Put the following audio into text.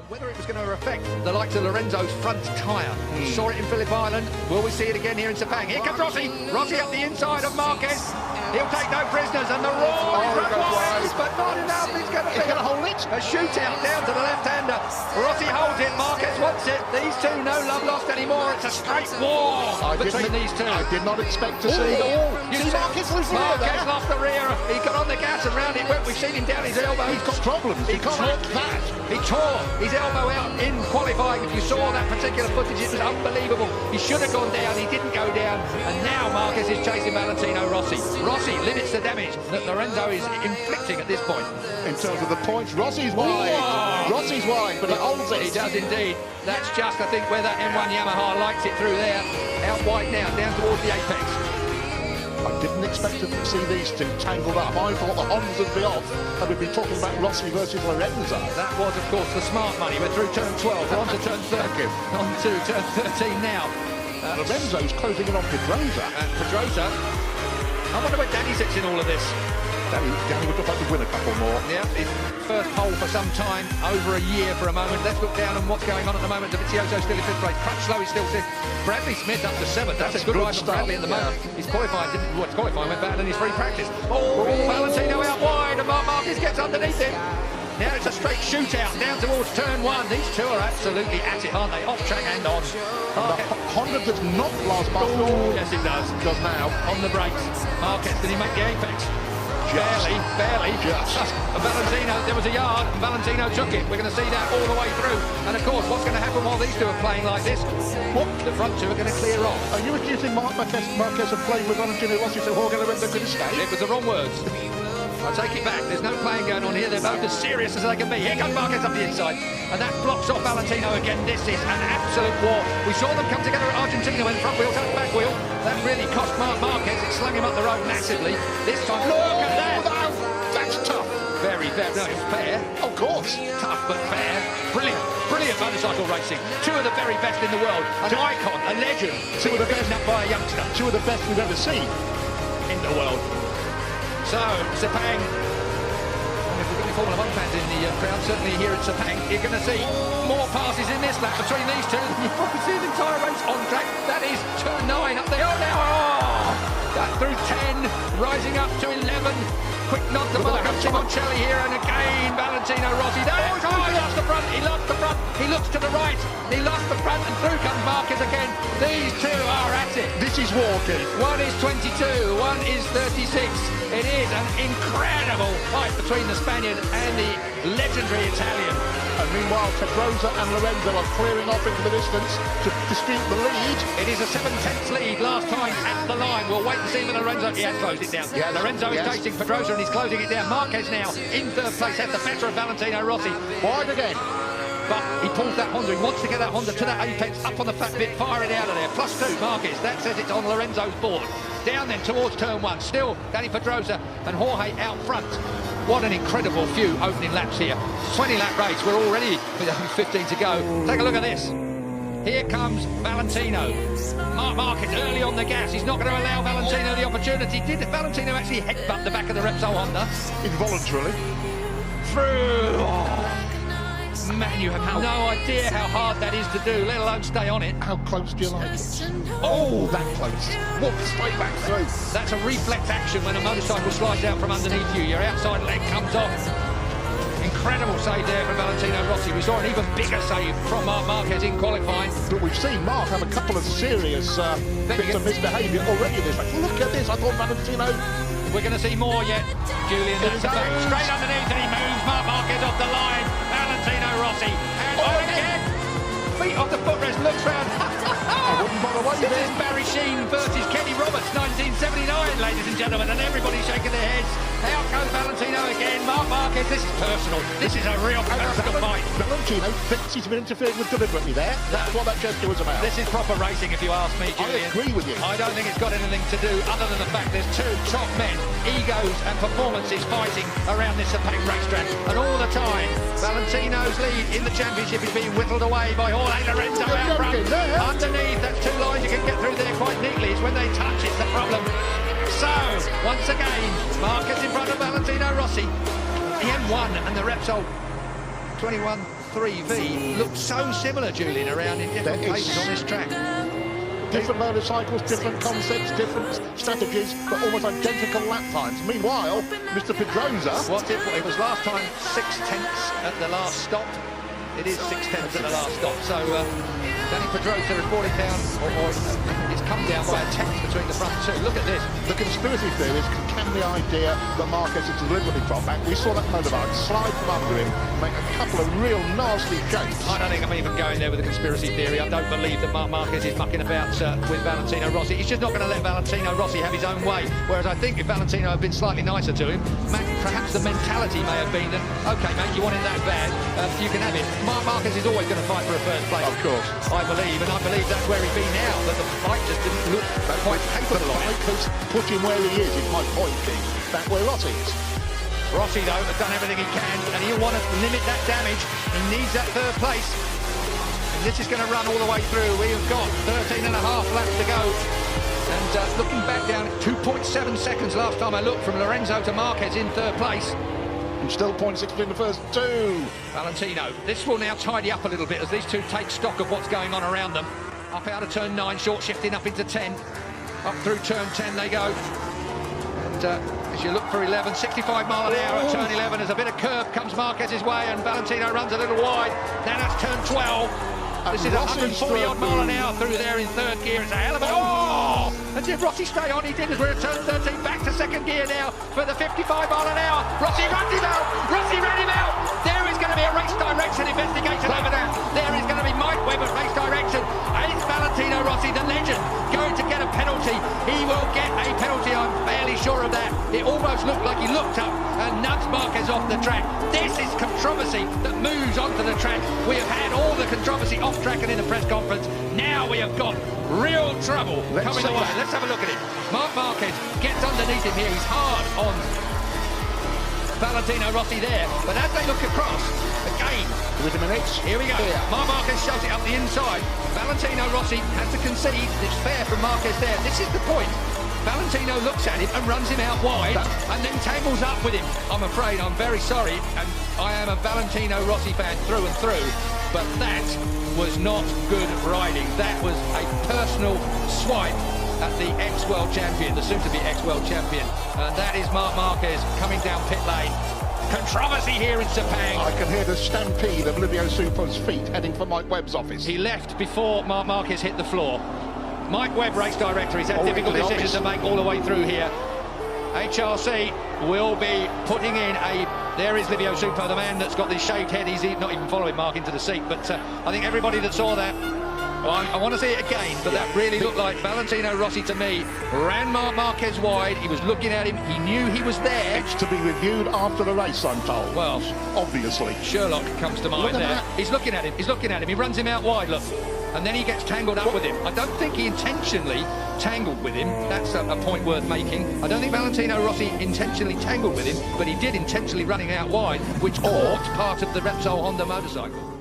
Whether it was going to affect the likes of Lorenzo's front tyre. We saw it in Phillip Island. Will we see it again here in Sepang? Here comes Rossi. Rossi up the inside of Marquez. He'll take no prisoners, and the roar is wide, but not enough. He's going to hold it. A shootout down to the left-hander. Rossi holds it. Marquez wants it. These two, no love lost anymore. It's a straight war between these two. I did not expect to see the wall. Marquez lost the rear. He got on the gas and round it went. We've seen him down his elbow. He's got problems. He can't help that. He tore his elbow out in qualifying. If you saw that particular footage, it was unbelievable. He should have gone down. He didn't go down. And now Marquez is chasing Valentino Rossi. Rossi limits the damage that Lorenzo is inflicting at this point. In terms of the points, Rossi's wide. Whoa. Rossi's wide, but he holds it. He does indeed. That's just, I think, where that M1 Yamaha likes it through there. Out wide now, down towards the apex. I didn't expect to see these two tangled up. I thought the Hondas would be off, and we'd be talking about Rossi versus Lorenzo. That was, of course, the smart money. We're through turn 12, we're on to turn 13, on to turn 13 now. Lorenzo's closing in on Pedrosa. Pedrosa, I wonder where Danny sits in all of this. Danny would look like to win a couple more. Yeah, his first pole for some time, over a year for a moment. Let's look down on what's going on at the moment. Dovizioso still in fifth place. Crutchlow is still fifth. Bradley Smith up to seventh. That's a good ride for Bradley at the moment. He's qualified, qualifying went better than his free practice. Oh, Valentino out wide, and Marc Marques gets underneath him. Now it's a straight shootout down towards turn one. These two are absolutely at it, aren't they? Off track and on. Honda does not last past. Oh, yes it does. It does now. On the brakes. Marquez, did he make the apex? Barely. Just. Valentino, there was a yard, and Valentino took it. We're going to see that all the way through. And of course, what's going to happen while these two are playing like this? The front two are going to clear off. Are you accusing Marquez of playing with Valentino Rossi so Jorge Lorenzo could escape? It was the wrong words. I take it back. There's no playing going on here. They're both as serious as they can be. Here comes Marquez up the inside, and that blocks off Valentino again. This is an absolute war. We saw them come together at Argentina when front wheel touched back wheel. That really cost Marc Marquez. It slung him up the road massively. This time, look at that. That's tough. Very fair. No, it's fair. Of course. Tough but fair. Brilliant motorcycle racing. Two of the very best in the world. An icon, a legend. Two of the best up by a youngster. Two of the best we've ever seen in the world. So, Sepang, if we've got any Formula 1 fans in the crowd, certainly here at Sepang, you're going to see more passes in this lap between these two. You've probably seen the entire race on track. That is turn 9 up there. Oh, now, that through 10, rising up to 11. Quick nod to Marco Simoncelli here, and again, Valentino Rossi. He lost the front, he lost the front. He looks to the right, he lost the front, and through comes Marquez again. These two are at it. This is walking. One is 22, one is 36. It is an incredible fight between the Spaniard and the legendary Italian. And meanwhile, Pedrosa and Lorenzo are clearing off into the distance to dispute the lead. It is a 7/10 lead last time at the line. We'll wait and see when Lorenzo... He has closed it down. Yes, Lorenzo is chasing Pedrosa and he's closing it down. Marquez now in third place, has the better of Valentino Rossi. Wide again. But he pulls that Honda. He wants to get that Honda to that apex, up on the fat bit, fire it out of there. +2, Marquez. That says it's on Lorenzo's board. Down then towards turn 1. Still, Danny Pedrosa and Jorge out front. What an incredible few opening laps here. 20-lap race. We're already with 15 to go. Take a look at this. Here comes Valentino. Marc Marques early on the gas. He's not going to allow Valentino the opportunity. Did Valentino actually headbutt the back of the Repsol Honda? Involuntarily. Through. Oh. Man, you have no idea how hard that is to do, let alone stay on it. How close do you like it? Oh, that close. Walk straight back through. That's a reflex action when a motorcycle slides out from underneath you. Your outside leg comes off. Incredible save there from Valentino Rossi. We saw an even bigger save from Marc Marquez in qualifying. But we've seen Marc have a couple of serious bits of misbehaviour already in this race. Look at this. I thought Valentino... We're going to see more yet, Julian. That's a fact. Straight underneath and he moves Marc Marquez off the line. Valentino Rossi. And again. Feet off the footrest, looks round. I wouldn't bother waiting. This is Barry Sheen versus Kenny Roberts, 1979, ladies and gentlemen, and everybody's shaking their heads. Out goes Valentino again. Marc Marquez, this is personal. This is a real personal fight. Valentino thinks he's been interfered with deliberately there. That's what that gesture was about. This is proper racing, if you ask me, Julian. I agree with you. I don't think it's got anything to do other than the fact there's two top men, egos and performances fighting around this Sepang racetrack. And all the time, Valentino's lead in the championship is being whittled away by Jorge Lorenzo out front. Underneath, that's two lines you can get through there quite neatly. It's when they touch, it's the problem. So, once again, Marquez in front of Valentino Rossi. The M1 and the Repsol 21 3V look so similar, Julian, around in different places on this track. Different motorcycles, different concepts, different strategies, but almost identical lap times. Meanwhile, Mr. Pedrosa... It was last time 6/10 at the last stop. It is 6/10 at the last stop. So Danny Pedrosa has brought it down, or it's come down by a tenth between the front two. Look at this. The conspiracy theorists can the idea that Marquez is deliberately dropped back. We saw that motorbike slide from under him, make a couple of real nasty shapes. I don't think I'm even going there with a conspiracy theory. I don't believe that Marc Marques is mucking about with Valentino Rossi. He's just not going to let Valentino Rossi have his own way. Whereas I think if Valentino had been slightly nicer to him, perhaps the mentality may have been that, OK, mate, you want it that bad, you can have it. Marc Marques is always going to fight for a first place. Of course. I believe, and I believe that's where he's been now, that the fight just didn't look quite capable of it. The fight has put him where he is my point, King. Back where Rossi is. Rossi, though, has done everything he can, and he'll want to limit that damage. He needs that third place. And this is going to run all the way through. We've got 13 and a half laps to go. And looking back down, 2.7 seconds last time I looked from Lorenzo to Marquez in third place. And still 0.6 in the first two. Valentino. This will now tidy up a little bit as these two take stock of what's going on around them. Up out of turn 9, short shifting up into 10. Up through turn 10 they go. And as you look for 11, 65 mile an hour at turn 11, as a bit of curve comes Marquez's way and Valentino runs a little wide. Now that's turn 12. This is 140 odd mile an hour through there in third gear. It's a hell of a... Oh! And did Rossi stay on? He did, as we're at turn 13, back to second gear now for the 55 mile an hour. Rossi runs him out! Rossi ran him out! There is going to be a race direction investigation over there. There is going to be Mike Webb at race direction. Is Valentino Rossi, the legend, going to get a penalty? He will get a penalty, I'm fairly sure of that. It almost looked like he looked up and nudged Marquez off the track. This is controversy that moves onto the track. We have had all the controversy off track and in the press conference. Now we have got real trouble coming away. Let's have a look at it. Marc Marques gets underneath him here. He's hard on Valentino Rossi there. But as they look across, again, with a minute. Here we go. Yeah. Marc Marques shoves it up the inside. Valentino Rossi has to concede. It's fair from Marquez there. This is the point. Valentino looks at him and runs him out wide and then tangles up with him. I'm afraid, I'm very sorry, and I am a Valentino Rossi fan through and through, but that was not good riding. That was a personal swipe at the ex-world champion, the soon-to-be ex-world champion. And that is Marc Marques coming down pit lane. Controversy here in Sepang. I can hear the stampede of Livio Supo's feet heading for Mike Webb's office. He left before Marc Marques hit the floor. Mike Webb, race director, he's had difficult decisions to make all the way through here. HRC will be putting in a... There is Livio Supo, the man that's got the shaved head. He's not even following Marc into the seat, but I think everybody that saw that... Well, I want to see it again, but that really looked like Valentino Rossi to me. Ran Marc Marques wide, he was looking at him, he knew he was there. It's to be reviewed after the race, I'm told. Well, obviously. Sherlock comes to mind there. He's looking at him, he runs him out wide, look. And then he gets tangled up with him. I don't think he intentionally tangled with him. That's a point worth making. I don't think Valentino Rossi intentionally tangled with him, but he did intentionally running out wide, which caught part of the Repsol Honda motorcycle.